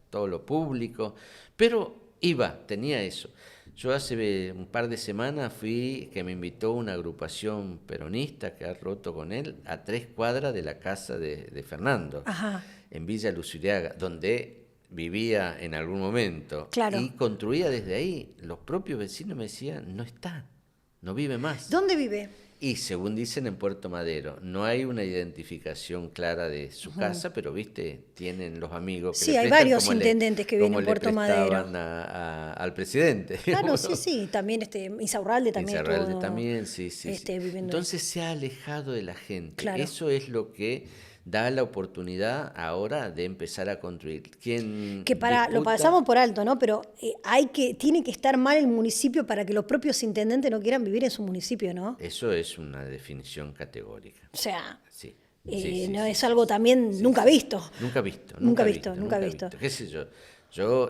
todo lo público, pero tenía eso. Yo hace un par de semanas que me invitó una agrupación peronista que ha roto con él a 3 cuadras de la casa de Fernando, Ajá, en Villa Luzuriaga, donde vivía en algún momento claro. y construía desde ahí. Los propios vecinos me decían, no está, no vive más. ¿Dónde vive? Y según dicen en Puerto Madero, no hay una identificación clara de su casa, pero viste, tienen los amigos que Sí, le hay prestan varios como intendentes que viven como en le Puerto Madero. prestaban al presidente. Claro, sí, también Insaurralde también Insaurralde estuvo también, sí. viviendo. Entonces se ha alejado de la gente. Claro. Eso es lo que da la oportunidad ahora de empezar a construir. Quien Que lo pasamos por alto, ¿no? Pero tiene que estar mal el municipio para que los propios intendentes no quieran vivir en su municipio, ¿no? Eso es una definición categórica. O sea, Sí. no es algo también nunca visto. Nunca visto. Nunca visto. ¿Qué sé yo? Yo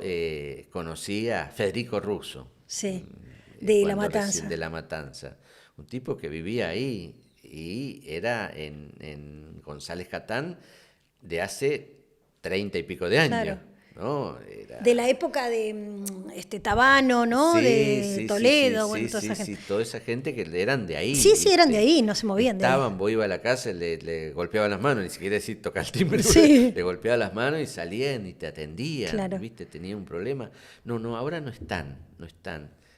conocí a Federico Russo. Sí, de La cuando Matanza. de La Matanza. Un tipo que vivía ahí y era en González Catán de hace 30 y pico de años. Claro. ¿No? De la época de Tabano, ¿no? Sí, de sí, Toledo, sí, bueno, sí, toda esa sí, gente. toda esa gente que eran de ahí. Sí, eran de ¿viste? ahí, no se movían de ahí. Vos ibas a la casa, le golpeaban las manos, ni siquiera decir tocar el timbre, Sí. le golpeaban las manos y salían y te atendían, Claro. ¿viste? Tenía un problema. No, ahora no están.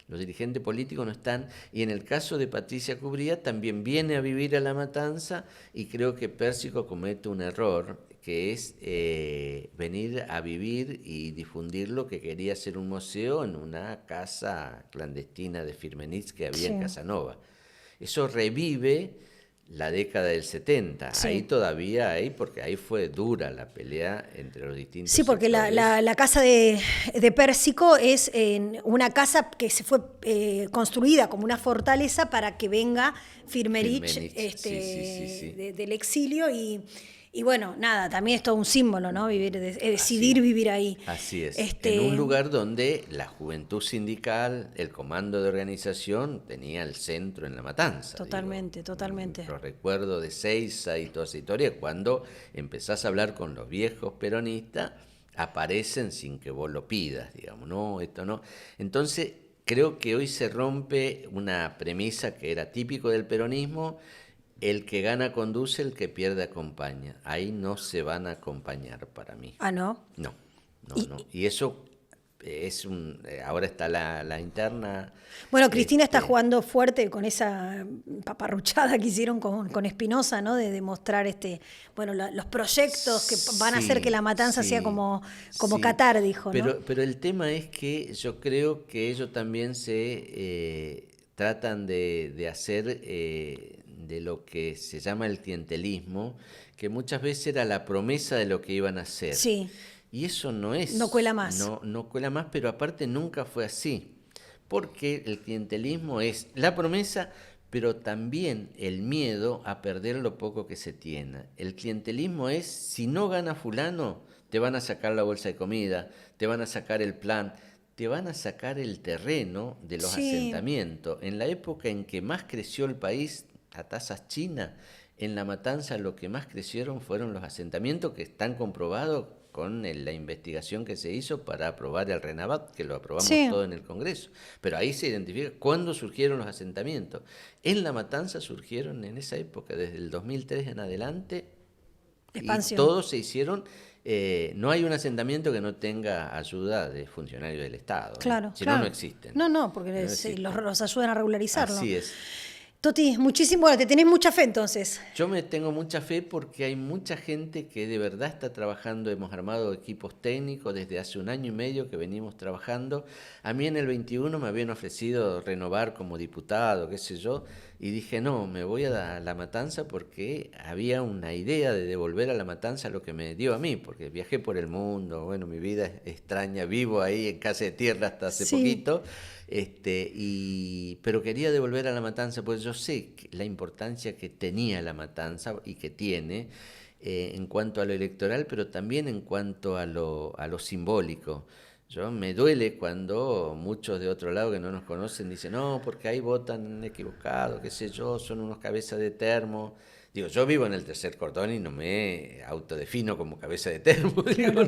Los dirigentes políticos no están. Y en el caso de Patricia Cubría, también viene a vivir a La Matanza y creo que Pérsico comete un error, que es venir a vivir y difundir lo que quería ser un museo en una casa clandestina de Firmenich que había en Casanova. Eso revive la década del 70. Sí. Ahí todavía porque ahí fue dura la pelea entre los distintos Sí, porque sectores. la casa de Pérsico es una casa que se fue construida como una fortaleza para que venga Firmenich sí. del exilio y bueno, nada, también es todo un símbolo, ¿no? Decidir vivir ahí. Así es. En un lugar donde la juventud sindical, el comando de organización, tenía el centro en La Matanza. Totalmente. Lo recuerdo de Seiza y toda esa historia, cuando empezás a hablar con los viejos peronistas, aparecen sin que vos lo pidas, digamos, no, esto no. Entonces, creo que hoy se rompe una premisa que era típico del peronismo: el que gana conduce, el que pierde acompaña. Ahí no se van a acompañar para mí. Ah, ¿no? No. Y eso es ahora está la interna. Bueno, Cristina está jugando fuerte con esa paparruchada que hicieron con Espinosa, ¿no? De demostrar los proyectos que van a hacer que La Matanza sea como Qatar, dijo, ¿no? Pero el tema es que yo creo que ellos también se tratan de hacer de lo que se llama el clientelismo, que muchas veces era la promesa de lo que iban a hacer. Sí. Y eso no es. No cuela más. No cuela más, pero aparte nunca fue así. Porque el clientelismo es la promesa, pero también el miedo a perder lo poco que se tiene. El clientelismo es: si no gana fulano, te van a sacar la bolsa de comida, te van a sacar el plan, te van a sacar el terreno de los asentamientos. En la época en que más creció el país a tasas chinas, en La Matanza lo que más crecieron fueron los asentamientos, que están comprobados con la investigación que se hizo para aprobar el RENAVAT, que lo aprobamos todo en el Congreso. Pero ahí se identifica cuándo surgieron los asentamientos. En La Matanza surgieron en esa época, desde el 2003 en adelante, expansión. Y todos se hicieron. No hay un asentamiento que no tenga ayuda de funcionarios del Estado. Claro, si no existen. No, porque los ayudan a regularizarlo. Así es. Toti, bueno, te tenés mucha fe entonces. Yo me tengo mucha fe porque hay mucha gente que de verdad está trabajando. Hemos armado equipos técnicos desde hace 1 año y medio que venimos trabajando. A mí en el 21 me habían ofrecido renovar como diputado, qué sé yo, y dije, no, me voy a La Matanza porque había una idea de devolver a La Matanza lo que me dio a mí, porque viajé por el mundo, bueno, mi vida es extraña, vivo ahí en Casa de Tierra hasta hace poquito, pero quería devolver a La Matanza, pues yo sé la importancia que tenía La Matanza y que tiene en cuanto a lo electoral, pero también en cuanto a lo simbólico. Yo me duele cuando muchos de otro lado que no nos conocen dicen, no, porque ahí votan equivocado, qué sé yo, son unos cabezas de termo. Digo, yo vivo en el tercer cordón y no me autodefino como cabeza de termo. Digo,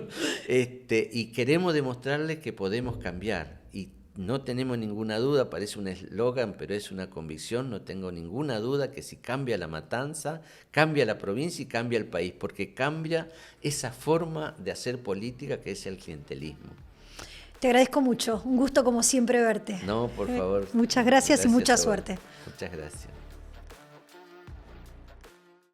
y queremos demostrarles que podemos cambiar. Y no tenemos ninguna duda, parece un eslogan, pero es una convicción, no tengo ninguna duda que si cambia La Matanza, cambia la provincia y cambia el país, porque cambia esa forma de hacer política que es el clientelismo. Te agradezco mucho, un gusto como siempre verte. No, por favor. Muchas gracias y mucha suerte. Muchas gracias.